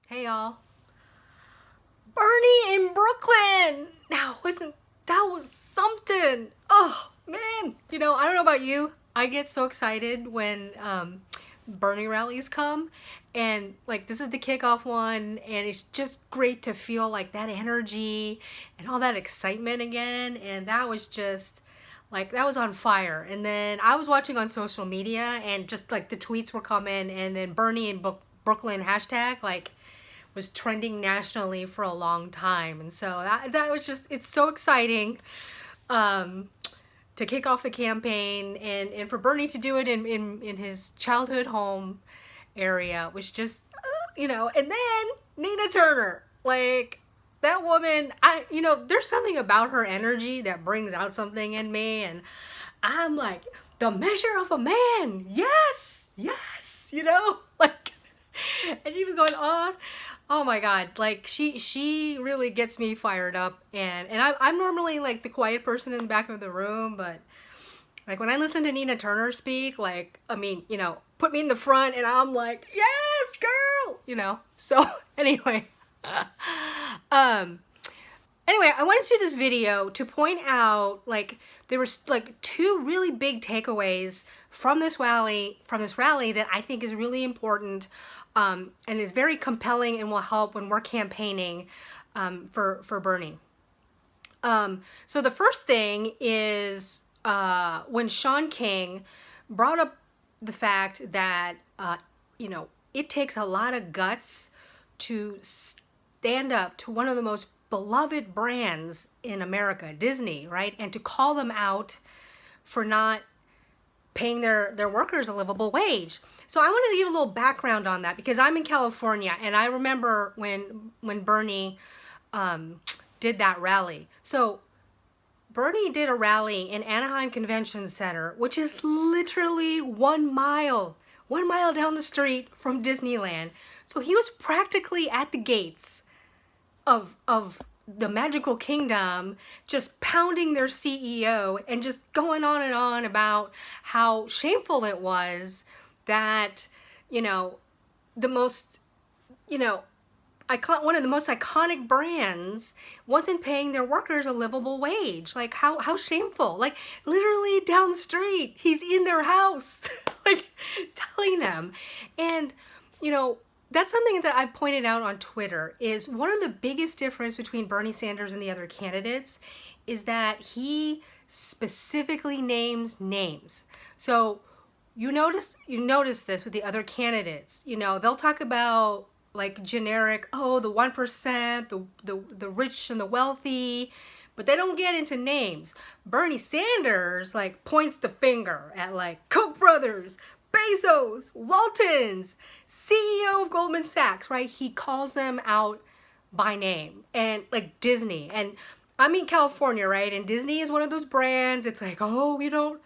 Hey y'all. Bernie in Brooklyn! That was something? Oh man. I don't know about you. I get so excited when Bernie rallies come, and like this is the kickoff one, and it's just great to feel like that energy and all that excitement again. And that was just like that was on fire. And then I was watching on social media, and just like the tweets were coming, and then Bernie in Brooklyn hashtag like was trending nationally for a long time. And so that was just, it's so exciting um, to kick off the campaign, and for Bernie to do it in his childhood home area was just, and then Nina Turner, like that woman, there's something about her energy that brings out something in me. And I'm like, the measure of a man. Yes, yes, like, and she was going on. Oh my God, like she really gets me fired up, and I'm normally like the quiet person in the back of the room, but like when I listen to Nina Turner speak, like, I mean, put me in the front and I'm like, yes, girl, so anyway, um, anyway, I wanted to do this video to point out, like, there was like two really big takeaways from this rally that I think is really important, and is very compelling and will help when we're campaigning for Bernie. So the first thing is when Sean King brought up the fact that it takes a lot of guts to stand up to one of the most beloved brands in America, Disney, right? And to call them out for not paying their workers a livable wage. So I wanted to give a little background on that because I'm in California, and I remember when Bernie did that rally. So Bernie did a rally in Anaheim Convention Center, which is literally 1 mile down the street from Disneyland. So he was practically at the gates of the Magical Kingdom, just pounding their CEO and just going on and on about how shameful it was that, the most, one of the most iconic brands wasn't paying their workers a livable wage. Like, how shameful. Like, literally down the street, he's in their house, like, telling them. And, that's something that I've pointed out on Twitter, is one of the biggest difference between Bernie Sanders and the other candidates is that he specifically names names. So you notice this with the other candidates. They'll talk about like generic, oh, the 1%, the rich and the wealthy, but they don't get into names. Bernie Sanders like points the finger at like Koch brothers, Bezos, Waltons, CEO of Goldman Sachs, right? He calls them out by name. And like Disney, and I'm in California, right? And Disney is one of those brands. It's like, oh, you don't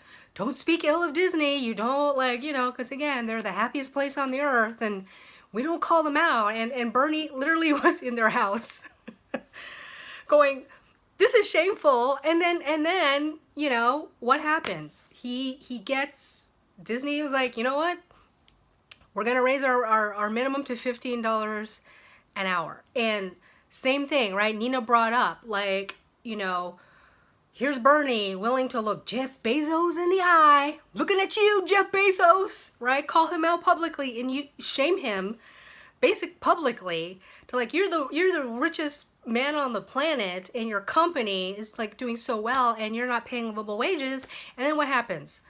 speak ill of Disney. You don't, like, because again, they're the happiest place on the earth, and we don't call them out. And Bernie literally was in their house going, this is shameful. And then, what happens? He gets, Disney was like, you know what? We're going to raise our minimum to $15 an hour. And same thing, right? Nina brought up, like, here's Bernie willing to look Jeff Bezos in the eye, looking at you, Jeff Bezos, right? Call him out publicly, and you shame him publicly to like, you're the richest man on the planet, and your company is like doing so well, and you're not paying livable wages. And then what happens?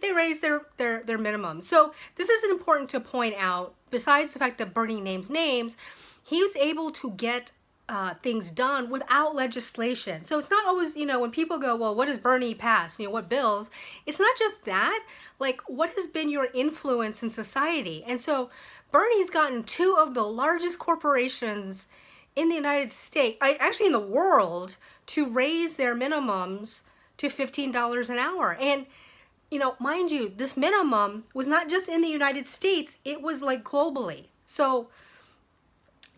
They raise their minimum. So this is important to point out. Besides the fact that Bernie names names, he was able to get things done without legislation. So it's not always, when people go, well, what does Bernie pass? What bills? It's not just that. Like, what has been your influence in society? And so Bernie's gotten two of the largest corporations in the United States, actually in the world, to raise their minimums to $15 an hour. And mind you, this minimum was not just in the United States, it was like globally. So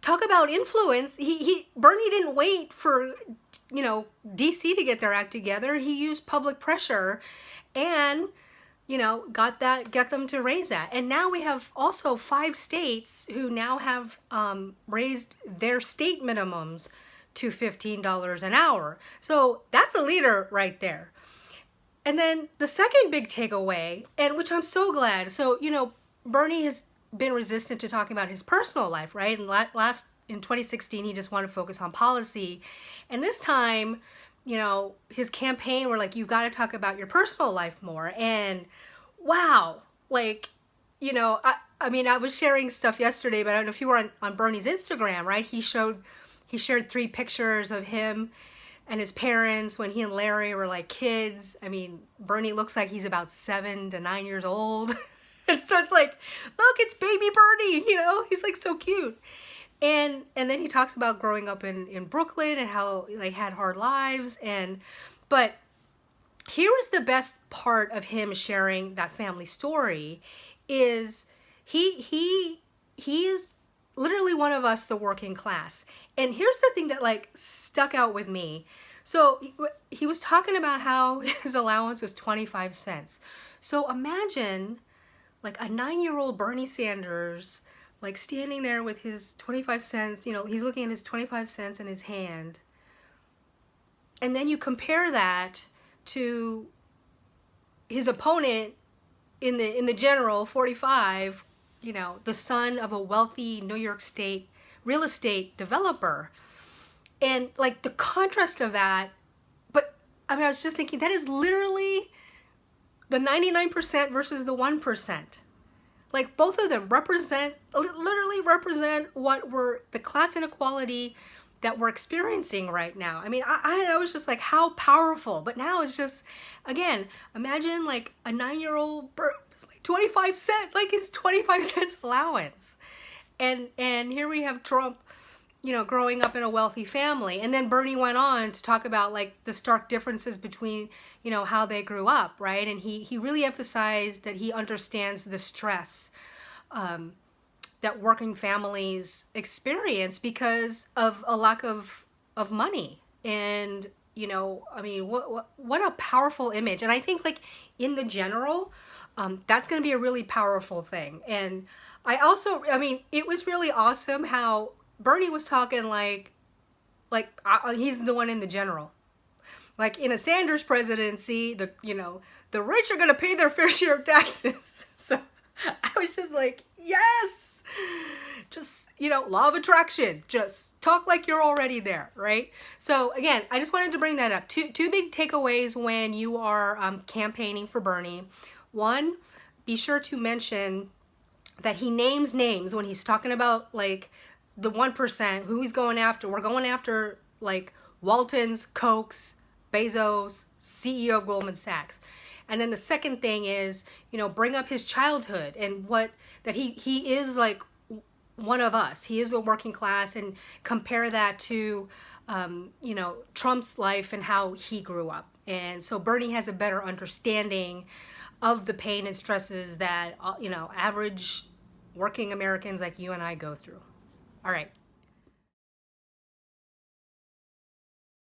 talk about influence. Bernie didn't wait for, DC to get their act together. He used public pressure, and got them to raise that. And now we have also 5 states who now have raised their state minimums to $15 an hour. So that's a leader right there. And then the second big takeaway, and which I'm so glad, so, Bernie has been resistant to talking about his personal life, right? And in 2016, he just wanted to focus on policy. And this time, his campaign were like, you've got to talk about your personal life more. And wow, like, I was sharing stuff yesterday, but I don't know if you were on Bernie's Instagram, right? He shared 3 pictures of him and his parents when he and Larry were like kids. I mean, Bernie looks like he's about 7 to 9 years old. And so it's like, look, it's baby Bernie, he's like so cute. And then he talks about growing up in Brooklyn and how they had hard lives. But here was the best part of him sharing that family story is he is literally one of us, the working class. And here's the thing that like stuck out with me. So he was talking about how his allowance was 25 cents. So imagine like a 9-year-old Bernie Sanders, like standing there with his 25 cents, he's looking at his 25 cents in his hand. And then you compare that to his opponent in the general 45, the son of a wealthy New York State real estate developer. And like the contrast of that, but I was just thinking that is literally the 99% versus the 1%. Like both of them literally represent what we're, the class inequality that we're experiencing right now. I was just like, how powerful. But now it's just, again, imagine like a 9-year-old, 25 cents, like his 25 cents allowance. And here we have Trump, growing up in a wealthy family. And then Bernie went on to talk about like the stark differences between, how they grew up, right? And he really emphasized that he understands the stress that working families experience because of a lack of money. And, what a powerful image. And I think like in the general, that's going to be a really powerful thing. And I also, it was really awesome how Bernie was talking like he's the one in the general. Like in a Sanders presidency, the rich are going to pay their fair share of taxes. So I was just like, yes, just, law of attraction, just talk like you're already there, right? So again, I just wanted to bring that up. Two big takeaways when you are campaigning for Bernie. One, be sure to mention that he names names when he's talking about like the 1%, who he's going after. We're going after like Waltons, Kochs, Bezos, CEO of Goldman Sachs. And then the second thing is, bring up his childhood and that he is like one of us. He is the working class, and compare that to, Trump's life and how he grew up. And so Bernie has a better understanding of the pain and stresses that, average working Americans like you and I go through. All right.